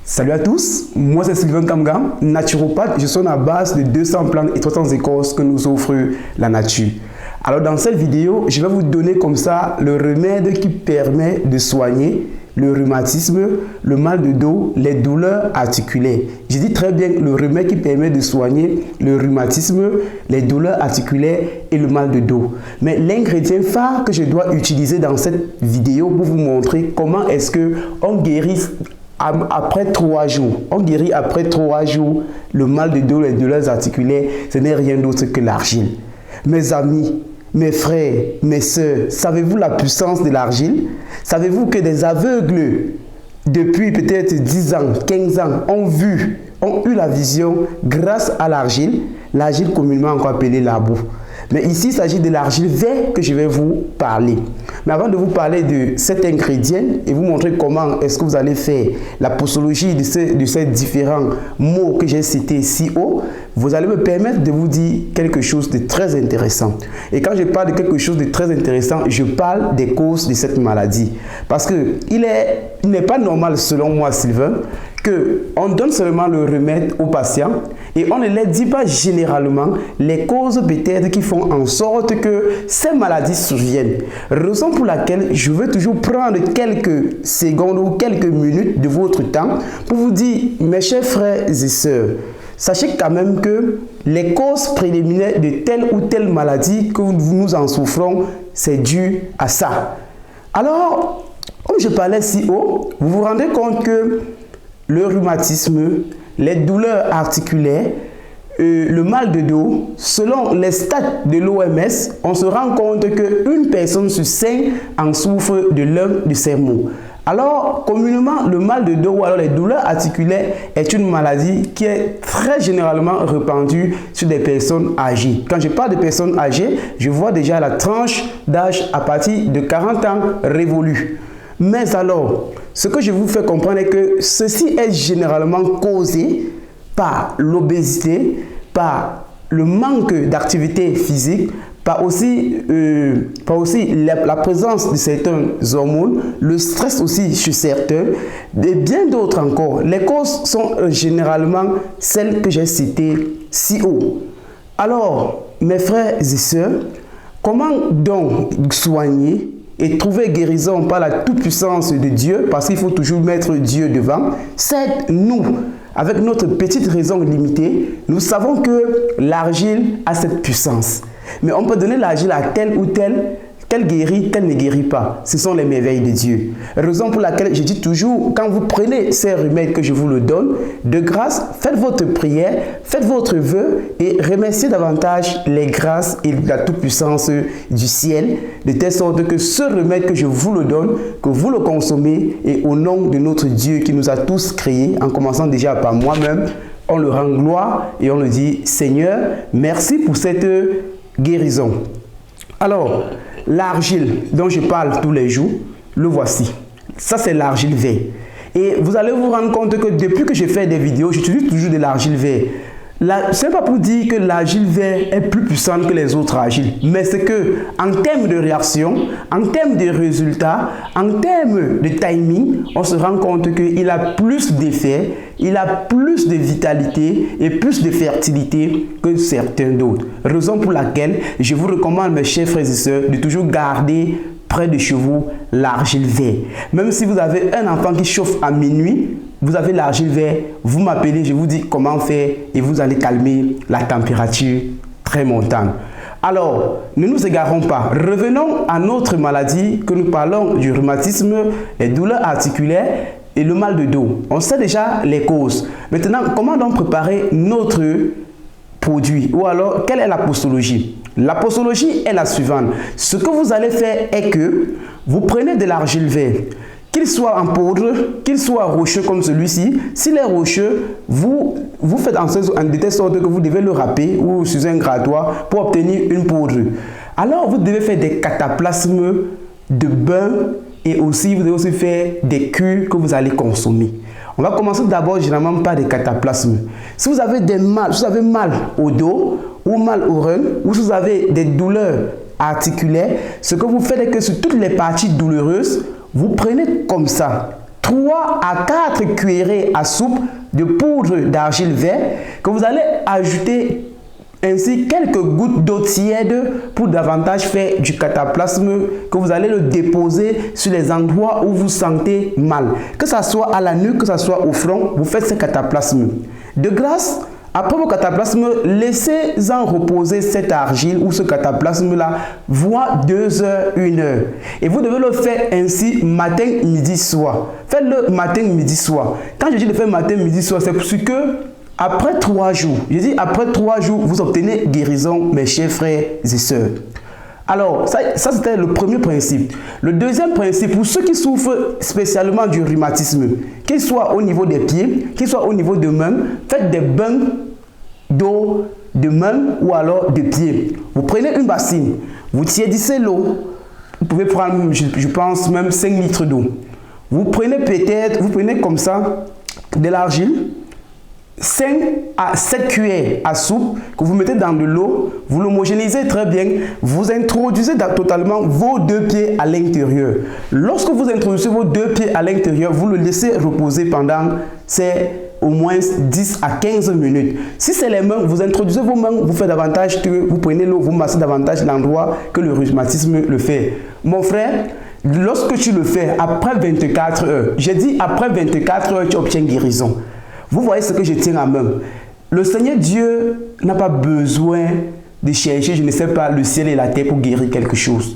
Salut à tous, moi c'est Sylvain Kamga, naturopathe. Je suis à la base de 200 plantes et 300 écorces que nous offre la nature. Alors dans cette vidéo, je vais vous donner comme ça le remède qui permet de soigner le rhumatisme, le mal de dos, les douleurs articulaires. Je dis très bien le remède qui permet de soigner le rhumatisme, les douleurs articulaires et le mal de dos. Mais l'ingrédient phare que je dois utiliser dans cette vidéo pour vous montrer comment est-ce qu'on guérit après 3 jours. On guérit après 3 jours le mal de dos, les douleurs articulaires. Ce n'est rien d'autre que l'argile. Mes amis, mes frères, mes soeurs, savez-vous la puissance de l'argile? Savez-vous que des aveugles, depuis peut-être 10 ans, 15 ans, ont eu la vision grâce à l'argile communément encore appelée la boue. Mais ici, il s'agit de l'argile verte que je vais vous parler. Mais avant de vous parler de cet ingrédient et vous montrer comment est-ce que vous allez faire la posologie de ces différents mots que j'ai cités si haut, vous allez me permettre de vous dire quelque chose de très intéressant. Et quand je parle de quelque chose de très intéressant, je parle des causes de cette maladie. Parce qu'il n'est pas normal, selon moi, Sylvain, qu'on donne seulement le remède aux patients et on ne leur dit pas généralement les causes peut-être qui font en sorte que ces maladies surviennent. Raison pour laquelle je veux toujours prendre quelques secondes ou quelques minutes de votre temps pour vous dire, mes chers frères et sœurs, sachez quand même que les causes préliminaires de telle ou telle maladie que nous en souffrons, c'est dû à ça. Alors, comme je parlais si haut, vous vous rendez compte que le rhumatisme, les douleurs articulaires, le mal de dos, selon les stats de l'OMS, on se rend compte qu'une personne sur 5 en souffre de l'un de ces maux. Alors, communément, le mal de dos ou alors les douleurs articulaires est une maladie qui est très généralement répandue sur des personnes âgées. Quand je parle de personnes âgées, je vois déjà la tranche d'âge à partir de 40 ans révolue. Mais alors, ce que je vous fais comprendre est que ceci est généralement causé par l'obésité, par le manque d'activité physique, par aussi la présence de certaines hormones, le stress aussi chez certains, et bien d'autres encore. Les causes sont généralement celles que j'ai citées si haut. Alors, mes frères et sœurs, comment donc soigner et trouver guérison par la toute-puissance de Dieu, parce qu'il faut toujours mettre Dieu devant? C'est nous, avec notre petite raison limitée, nous savons que l'argile a cette puissance. Mais on peut donner l'argile à tel ou tel, tel guérit, tel ne guérit pas. Ce sont les merveilles de Dieu. Raison pour laquelle je dis toujours, quand vous prenez ces remèdes que je vous le donne, de grâce, faites votre prière, faites votre vœu et remerciez davantage les grâces et la toute-puissance du ciel, de telle sorte que ce remède que je vous le donne, que vous le consommez et au nom de notre Dieu qui nous a tous créés, en commençant déjà par moi-même, on le rend gloire et on le dit, Seigneur, merci pour cette guérison. Alors, l'argile dont je parle tous les jours, le voici. Ça, c'est l'argile verte. Et vous allez vous rendre compte que depuis que je fais des vidéos, j'utilise toujours de l'argile verte. Ce n'est pas pour dire que l'argile verte est plus puissante que les autres argiles, mais c'est que en termes de réaction, en termes de résultats, en termes de timing, on se rend compte qu'il a plus d'effet, il a plus de vitalité et plus de fertilité que certains d'autres. Raison pour laquelle je vous recommande, mes chers frères et sœurs, de toujours garder près de chez vous l'argile verte. Même si vous avez un enfant qui chauffe à minuit, vous avez l'argile verte, vous m'appelez, je vous dis comment faire et vous allez calmer la température très montante. Alors, ne nous égarons pas. Revenons à notre maladie que nous parlons du rhumatisme, les douleurs articulaires et le mal de dos. On sait déjà les causes. Maintenant, comment donc préparer notre produit? Ou alors, quelle est la posologie? La posologie est la suivante. Ce que vous allez faire est que vous prenez de l'argile verte, qu'il soit en poudre, qu'il soit rocheux comme celui-ci. S'il est rocheux, vous faites en de telle sorte que vous devez le râper ou sur un grattoir pour obtenir une poudre. Alors, vous devez faire des cataplasmes de bain et aussi, vous devez aussi faire des cures que vous allez consommer. On va commencer d'abord généralement par des cataplasmes. Si vous avez mal au dos ou mal au rein, ou si vous avez des douleurs articulaires, ce que vous faites est que sur toutes les parties douloureuses, vous prenez comme ça 3 à 4 cuillerées à soupe de poudre d'argile vert que vous allez ajouter ainsi quelques gouttes d'eau tiède pour davantage faire du cataplasme, que vous allez le déposer sur les endroits où vous sentez mal. Que ce soit à la nuque, que ce soit au front, vous faites ce cataplasme. De grâce, après vos cataplasmes, laissez-en reposer cette argile ou ce cataplasme-là, voire 2 heures, 1 heure. Et vous devez le faire ainsi matin, midi, soir. Faites-le matin, midi, soir. Quand je dis de faire matin, midi, soir, c'est parce que après 3 jours, je dis après 3 jours, vous obtenez guérison, mes chers frères et sœurs. Alors, ça c'était le premier principe. Le deuxième principe, pour ceux qui souffrent spécialement du rhumatisme, qu'il soit au niveau des pieds, qu'il soit au niveau des mains, faites des bains d'eau de main ou alors de pied. Vous prenez une bassine, vous tiédissez l'eau, vous pouvez prendre, je pense, même 5 litres d'eau. Vous prenez comme ça de l'argile, 5 à 7 cuillères à soupe que vous mettez dans de l'eau, vous l'homogénéisez très bien, vous introduisez totalement vos 2 pieds à l'intérieur. Lorsque vous introduisez vos 2 pieds à l'intérieur, vous le laissez reposer pendant au moins 10 à 15 minutes. Si c'est les mains, vous introduisez vos mains, vous faites davantage, vous prenez l'eau, vous massez davantage l'endroit que le rhumatisme le fait. Mon frère, lorsque tu le fais après 24 heures, j'ai dit après 24 heures, tu obtiens guérison. Vous voyez ce que je tiens à main. Le Seigneur Dieu n'a pas besoin de chercher, je ne sais pas, le ciel et la terre pour guérir quelque chose.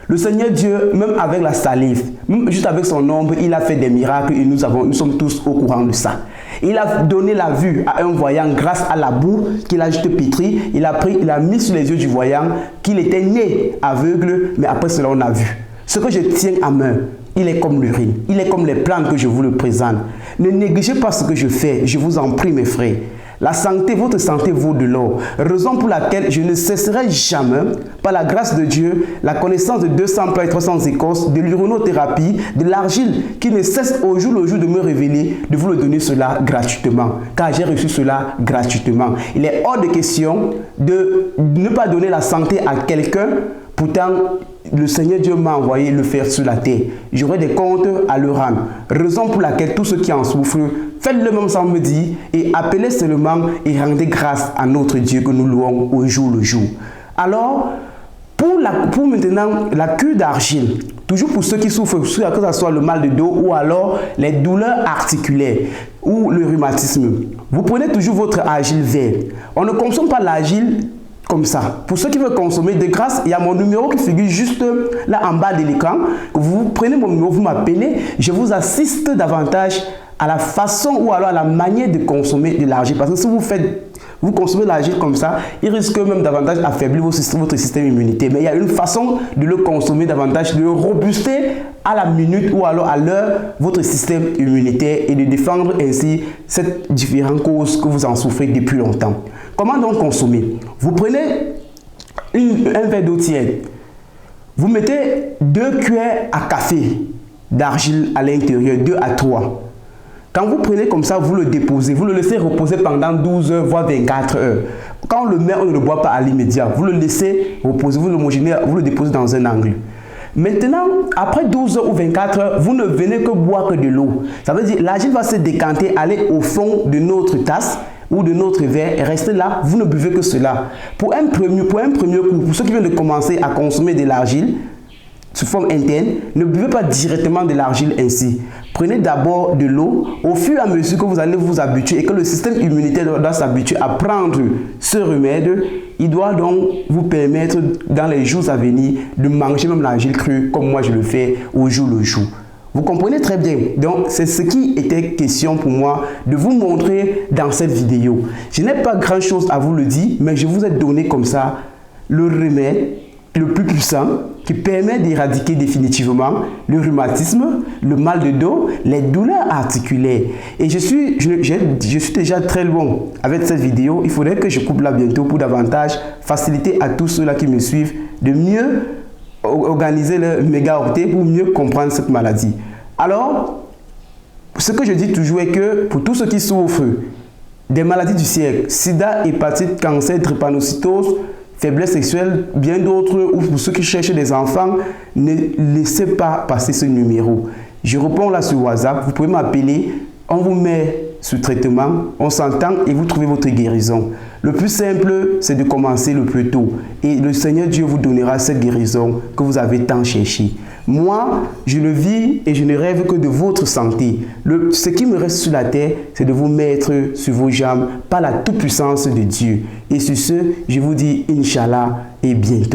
Le Seigneur Dieu, même avec la salive, même juste avec son ombre, il a fait des miracles et nous sommes tous au courant de ça. Il a donné la vue à un voyant grâce à la boue qu'il a juste pétri. Il a mis sur les yeux du voyant qu'il était né aveugle, mais après cela on a vu. Ce que je tiens à main, il est comme l'urine, il est comme les plantes que je vous le présente. Ne négligez pas ce que je fais, je vous en prie mes frères. La santé, votre santé vaut de l'or. Raison pour laquelle je ne cesserai jamais, par la grâce de Dieu, la connaissance de 200 plats et 300 écorces, de l'urinothérapie, de l'argile qui ne cesse au jour le jour de me révéler, de vous le donner cela gratuitement. Car j'ai reçu cela gratuitement. Il est hors de question de ne pas donner la santé à quelqu'un. Pourtant, le Seigneur Dieu m'a envoyé le faire sur la terre. J'aurai des comptes à le rendre. Raison pour laquelle tous ceux qui en souffrent, faites le même samedi et appelez seulement et rendez grâce à notre Dieu que nous louons au jour le jour. Alors, pour maintenant, la cure d'argile, toujours pour ceux qui souffrent, que ce soit le mal de dos ou alors les douleurs articulaires ou le rhumatisme, vous prenez toujours votre argile verte. On ne consomme pas l'argile comme ça. Pour ceux qui veulent consommer de grâce, il y a mon numéro qui figure juste là en bas de l'écran. Vous prenez mon numéro, vous m'appelez, je vous assiste davantage à la façon ou alors à la manière de consommer de l'argile. Parce que si vous consommez de l'argile comme ça, il risque même davantage d'affaiblir votre système immunitaire. Mais il y a une façon de le consommer davantage, de le robuster à la minute ou alors à l'heure votre système immunitaire et de défendre ainsi ces différentes causes que vous en souffrez depuis longtemps. Comment donc consommer? Vous prenez un verre d'eau tiède, vous mettez 2 cuillères à café d'argile à l'intérieur, 2 à 3. Quand vous prenez comme ça, vous le déposez, vous le laissez reposer pendant 12 heures, voire 24 heures. Quand on le met, on ne le boit pas à l'immédiat. Vous le laissez reposer, vous le déposez dans un angle. Maintenant, après 12 heures ou 24 heures, vous ne venez que boire que de l'eau. Ça veut dire l'argile va se décanter, aller au fond de notre tasse ou de notre verre et rester là, vous ne buvez que cela. Pour un premier coup, pour ceux qui viennent de commencer à consommer de l'argile sous forme interne, ne buvez pas directement de l'argile ainsi. Prenez d'abord de l'eau. Au fur et à mesure que vous allez vous habituer et que le système immunitaire doit s'habituer à prendre ce remède, il doit donc vous permettre dans les jours à venir de manger même l'argile crue comme moi je le fais au jour le jour. Vous comprenez très bien. Donc, c'est ce qui était question pour moi de vous montrer dans cette vidéo. Je n'ai pas grand chose à vous le dire, mais je vous ai donné comme ça le remède le plus puissant qui permet d'éradiquer définitivement le rhumatisme, le mal de dos, les douleurs articulaires. Et je suis déjà très loin avec cette vidéo. Il faudrait que je coupe là bientôt pour davantage faciliter à tous ceux-là qui me suivent de mieux organiser le méga octet pour mieux comprendre cette maladie. Alors, ce que je dis toujours est que pour tous ceux qui souffrent des maladies du siècle, sida, hépatite, cancer, drépanocytose, faiblesse sexuelle, bien d'autres, ou pour ceux qui cherchent des enfants, ne laissez pas passer ce numéro. Je réponds là sur WhatsApp, vous pouvez m'appeler, on vous met sous traitement, on s'entend et vous trouvez votre guérison. Le plus simple, c'est de commencer le plus tôt. Et le Seigneur Dieu vous donnera cette guérison que vous avez tant cherché. Moi, je le vis et je ne rêve que de votre santé. Ce qui me reste sur la terre, c'est de vous mettre sur vos jambes par la toute-puissance de Dieu. Et sur ce, je vous dis Inch'Allah et bientôt.